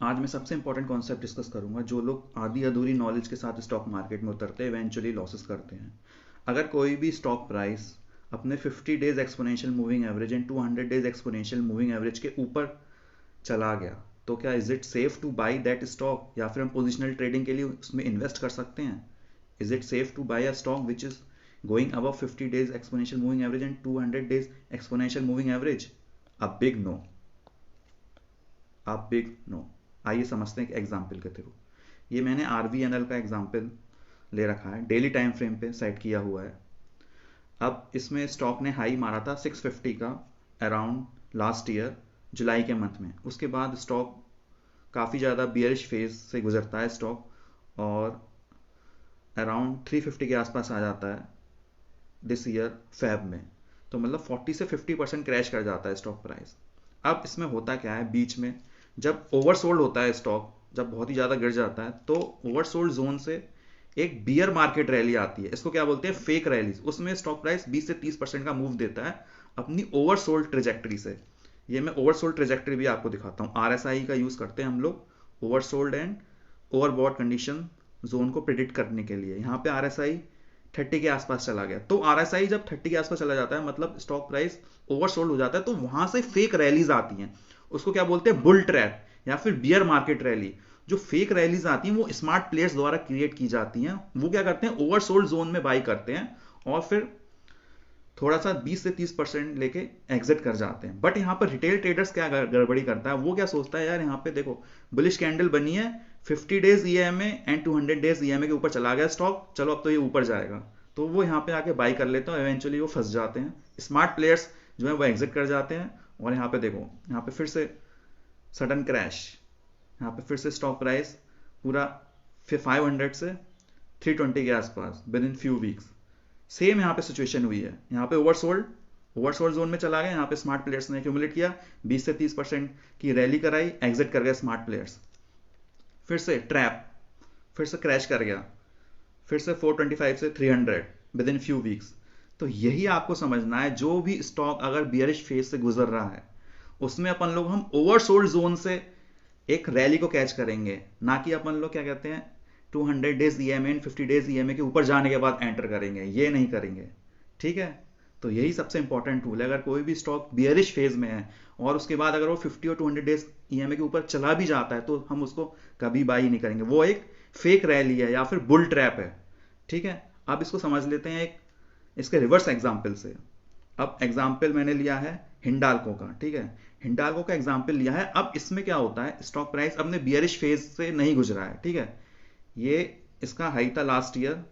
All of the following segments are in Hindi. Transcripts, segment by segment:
आज मैं सबसे इंपॉर्टेंट कॉन्सेप्ट डिस्कस करूंगा। जो लोग आधी अधूरी नॉलेज के साथ स्टॉक मार्केट में उतरते हैं इवेंचुअली लॉसेस करते हैं। अगर कोई भी स्टॉक प्राइस अपने 50 days exponential moving average and 200 days exponential moving average के ऊपर चला गया तो क्या is it safe to by that stock, या फिर हम पोजिशनल ट्रेडिंग के लिए उसमें इन्वेस्ट कर सकते हैं? Is it safe to buy a stock which is going above 50 days exponential moving average and 200 days exponential moving average? A big no, a big no. आइए समझते हैं एक एग्जाम्पल के थ्रू। ये मैंने RVNL का एग्जाम्पल ले रखा है, डेली टाइम फ्रेम पे सेट किया हुआ है। अब इसमें स्टॉक ने हाई मारा था 650 का अराउंड लास्ट ईयर जुलाई के मंथ में। उसके बाद स्टॉक काफ़ी ज़्यादा बियरिश फेज से गुजरता है स्टॉक, और अराउंड 350 के आसपास आ जाता है दिस ईयर फेब में। तो मतलब 40 से 50% क्रैश कर जाता है स्टॉक प्राइस। अब इसमें होता क्या है, बीच में जब ओवरसोल्ड होता है स्टॉक, जब बहुत ही ज़्यादा गिर जाता है, तो ओवरसोल्ड जोन से एक बियर मार्केट रैली आती है। इसको क्या बोलते हैं, फेक रैलीज। उसमें स्टॉक प्राइस 20 से 30% का मूव देता है अपनी ओवरसोल्ड ट्रेजेक्टरी से। ये मैं ओवरसोल्ड ट्रेजेक्टरी भी आपको दिखाता हूँ। RSI का यूज़ करते हैं हम लोग oversold and overbought condition zone को प्रिडिक्ट करने के लिए। यहाँ पे RSI 30 के आसपास चला गया, तो RSI जब 30 के आसपास चला जाता है मतलब स्टॉक प्राइस ओवरसोल्ड हो जाता है, तो वहां से फेक रैलीज आती हैं। उसको क्या बोलते हैं, बुल ट्रैप या फिर बियर मार्केट रैली। जो फेक रैलीज आती हैं वो स्मार्ट प्लेयर्स द्वारा क्रिएट की जाती हैं। वो क्या करते हैं, ओवरसोल्ड जोन में बाई करते हैं और फिर थोड़ा सा 20 से 30% लेके एग्जिट कर जाते हैं। बट यहाँ पर रिटेल ट्रेडर्स क्या गड़बड़ी करता है, वो क्या सोचता है, यार यहाँ पे देखो बुलिश कैंडल बनी है, 50 days EMA and 200 days EMA के ऊपर चला गया स्टॉक, चलो अब तो ये ऊपर जाएगा। तो वो यहाँ पे आके बाई कर लेते हैं, इवेंचुअली वो फंस जाते हैं। स्मार्ट प्लेयर्स जो है वो एग्जिट कर जाते हैं। और यहाँ पे देखो, यहाँ पे फिर से सडन क्रैश। यहाँ पे फिर से स्टॉक प्राइस पूरा फिर 500 से 320 के आसपास with in few weeks. Same यहाँ पे सिचुएशन हुई है। यहाँ पे ओवरसोल्ड जोन में चला गया, यहाँ पे स्मार्ट प्लेयर्स ने एक्यूमुलेट किया, 20 से 30% की रैली कराई, एग्जिट कर गए स्मार्ट प्लेयर्स। फिर से ट्रैप, फिर से क्रैश कर गया, फिर से 425 से 300 विद इन फ्यू वीक्स। तो यही आपको समझना है, जो भी स्टॉक अगर बियरिश फेज से गुजर रहा है उसमें अपन लोग हम ओवरसोल्ड जोन से एक रैली को कैच करेंगे, ना कि अपन लोग क्या कहते हैं 200 days EMA and 50 days EMA के ऊपर जाने के बाद एंटर करेंगे। ये नहीं करेंगे, ठीक है। तो यही सबसे इंपॉर्टेंट टूल है। अगर कोई भी स्टॉक बियरिश फेज में है और उसके बाद अगर वो 50 और 200 डेज EMA के ऊपर चला भी जाता है तो हम उसको कभी बाई नहीं करेंगे। वो एक फेक रैली है या फिर बुल ट्रैप है, ठीक है। अब इसको समझ लेते हैं एक इसके रिवर्स एग्जाम्पल से। अब एग्जाम्पल मैंने लिया है हिंडाल्को का, ठीक है। हिंडाल्को का एग्जाम्पल लिया है। अब इसमें क्या होता है, स्टॉक प्राइस अपने बियरिश फेज से नहीं गुजरा है, ठीक है। ये इसका हाई था लास्ट ईयर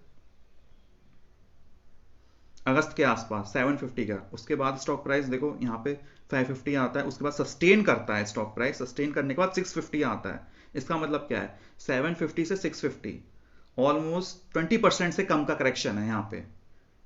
अगस्त के आसपास 750 का। उसके बाद स्टॉक प्राइस देखो यहाँ पे 550 आता है, उसके बाद सस्टेन करता है स्टॉक प्राइस, सस्टेन करने के बाद 650 आता है। इसका मतलब क्या है, 750 से 650 ऑलमोस्ट 20% से कम का करेक्शन है यहाँ पे।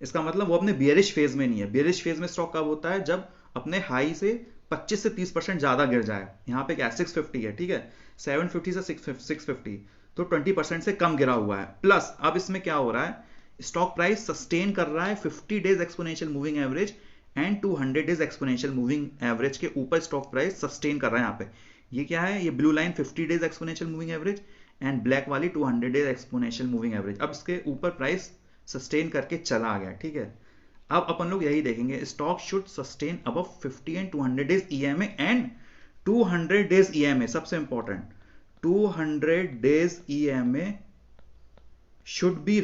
इसका मतलब वो अपने बियरिश फेज में नहीं है। बियरिश फेज में स्टॉक कब होता है, जब अपने हाई से 25 से 30% ज्यादा गिर जाए। यहाँ पे क्या 650 है, ठीक है। 750 से 650 तो 20% से कम गिरा हुआ है। प्लस अब इसमें क्या हो रहा है, स्टॉक प्राइस सस्टेन कर रहा है 50 days exponential moving average and 200 days exponential moving average के ऊपर स्टॉक प्राइस सस्टेन कर रहा है। यहाँ पे ये क्या है, ये blue line 50 days exponential moving average and black वाली 200 डेज एक्सपोनेंशियल मूविंग एवरेज। अब इसके ऊपर प्राइस सस्टेन करके चला आ गया, ठीक है। अब अपन लोग यही देखेंगे, stock should sustain above 50 and 200 days EMA and 200 days EMA। सबसे important, 200 days EMA should be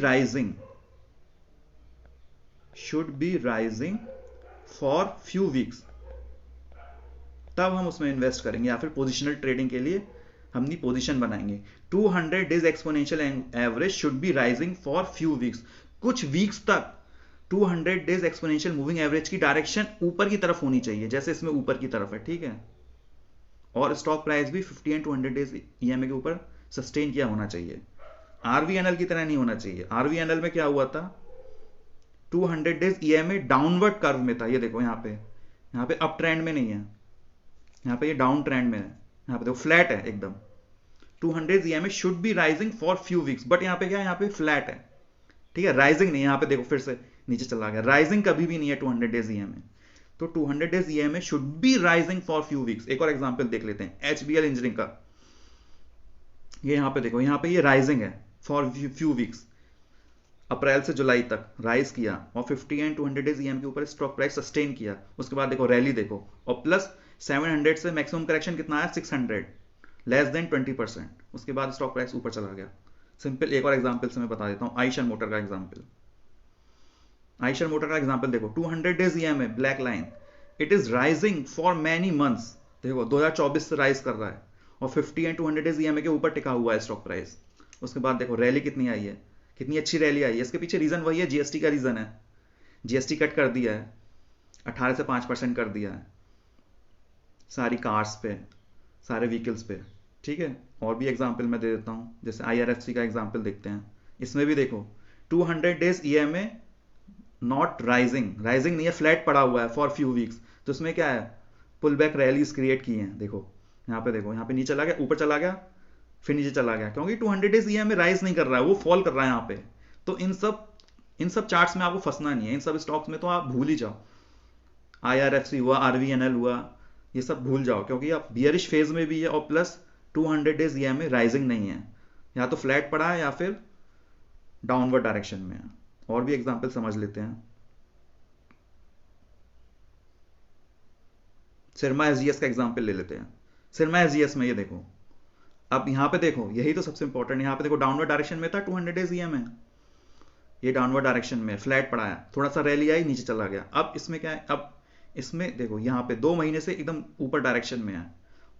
rising for few weeks। तब हम उसमें इन्वेस्ट करेंगे या फिर पोजिशनल ट्रेडिंग के लिए हमनी पोजीशन बनाएंगे। 200 days exponential average should be rising for few weeks. कुछ वीक्स तक 200 डेज एक्सपोनेंशियल मूविंग एवरेज की डायरेक्शन ऊपर की तरफ होनी चाहिए, जैसे इसमें ऊपर की तरफ है, ठीक है। और स्टॉक प्राइस भी 50 एंड 200 डेज EMA के ऊपर सस्टेन किया होना चाहिए। RVNL की तरह नहीं होना चाहिए। RVNL में क्या हुआ था, 200 डेज EMA डाउनवर्ड कर्व में था। ये देखो यहाँ पे अप ट्रेंड में नहीं है, यहाँ पे ये डाउन ट्रेंड में है। यहाँ पे देखो फ्लैट है एकदम। 200 EMA should be rising for few weeks, but यहाँ पे क्या है, यहाँ पे फ्लैट है, ठीक है, राइजिंग नहीं। यहाँ पे देखो फिर से नीचे चला गया, राइजिंग कभी भी नहीं है 200 डेज EMA। तो 200 days EMA should be rising for few weeks. एक और एग्जांपल देख लेते हैं HBL इंजीनियरिंग का। ये यहाँ पे देखो, यहाँ पे ये राइजिंग है फॉर फ्यू वीक्स, अप्रैल से जुलाई तक राइज किया और 50 एंड 200 डेज ईएम के ऊपर स्टॉक प्राइस सस्टेन किया। उसके बाद देखो रैली देखो, और प्लस 700 से मैक्सिमम करेक्शन कितना आया 600, लेस देन 20%। उसके बाद स्टॉक प्राइस ऊपर चला गया। सिंपल एक और एग्जांपल से मैं बता देता हूँ, आइशर मोटर का एग्जांपल। आइशर मोटर का एग्जांपल देखो, 200 डेज ईएम है, black line, it is rising for many months. देखो 2024 से राइज कर रहा है और 50 एंड 200 डेज ईएमए के ऊपर टिका हुआ है स्टॉक प्राइस। उसके बाद देखो रैली कितनी आई है, कितनी अच्छी रैली आई है। इसके पीछे रीजन वही है, जीएसटी का रीजन है। जीएसटी कट कर दिया है, 18 से 5% कर दिया है सारी कार्स पे, सारे व्हीकल्स पे, ठीक है। और भी एग्जांपल मैं दे देता हूँ, जैसे आईआरएफसी का एग्जांपल देखते हैं। इसमें भी देखो 200 days EMA not rising, rising नहीं है, फ्लैट पड़ा हुआ है फॉर फ्यू वीक्स। तो इसमें क्या है, पुल बैक रैलीज क्रिएट की हैं। देखो यहाँ पे, देखो यहाँ पे नीचे चला गया, ऊपर चला गया, फिर नीचे चला गया, क्योंकि 200 डेज ईएमए राइज नहीं कर रहा है, वो फॉल कर रहा है यहाँ पे। तो इन सब चार्ट्स में आपको फंसना नहीं है, इन सब स्टॉक्स में तो आप भूल ही जाओ। आईआरएफसी हुआ, आरवीएनएल हुआ, ये सब भूल जाओ, क्योंकि आप बियरिश फेज में भी है और प्लस 200 डेज ईएमए राइजिंग नहीं है, या तो फ्लैट पड़ा है या फिर डाउनवर्ड डायरेक्शन में है। और भी एग्जांपल समझ लेते हैं। सिरमा एसजीएस का एग्जांपल ले लेते हैं। सिरमा एसजीएस में ये देखो, अब यहाँ पे देखो, यही तो सबसे इंपॉर्टेंट, यहाँ पे देखो डाउनवर्ड डायरेक्शन में था, 200 डेज ईएमए, ये डाउनवर्ड डायरेक्शन में फ्लैट पड़ा है, थोड़ा सा रैली आई, नीचे चला गया। अब इसमें क्या है, अब इसमें देखो यहाँ पे 2 महीने से एकदम ऊपर डायरेक्शन में है,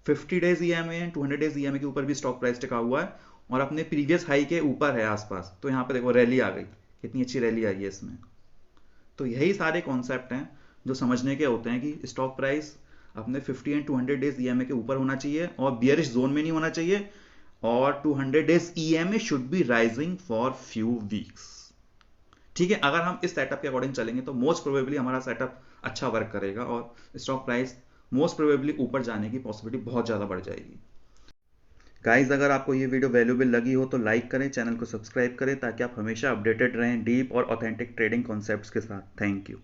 50 डेज ईएमए है, 200 डेज ईएमए के ऊपर भी स्टॉक प्राइस टिका हुआ है और अपने प्रीवियस हाई के ऊपर है आसपास। तो यहाँ पे देखो रैली आ गई, कितनी अच्छी रैली आई है इसमें। तो यही सारे कॉन्सेप्ट हैं जो समझने के होते हैं कि स्टॉक प्राइस अपने 50 एंड 200 डेज ईएमए के ऊपर होना चाहिए और बियरिश जोन में नहीं होना चाहिए, और 200 days EMA should be rising for few weeks. ठीक है, अगर हम इस सेटअप के अकॉर्डिंग चलेंगे तो मोस्ट प्रोबेबली हमारा सेटअप अच्छा वर्क करेगा और स्टॉक प्राइस मोस्ट प्रोबेबली ऊपर जाने की पॉसिबिलिटी बहुत ज़्यादा बढ़ जाएगी। गाइज, अगर आपको ये वीडियो वैल्यूएबल लगी हो तो लाइक करें, चैनल को सब्सक्राइब करें, ताकि आप हमेशा अपडेटेड रहें डीप और ऑथेंटिक ट्रेडिंग कॉन्सेप्ट्स के साथ। Thank you.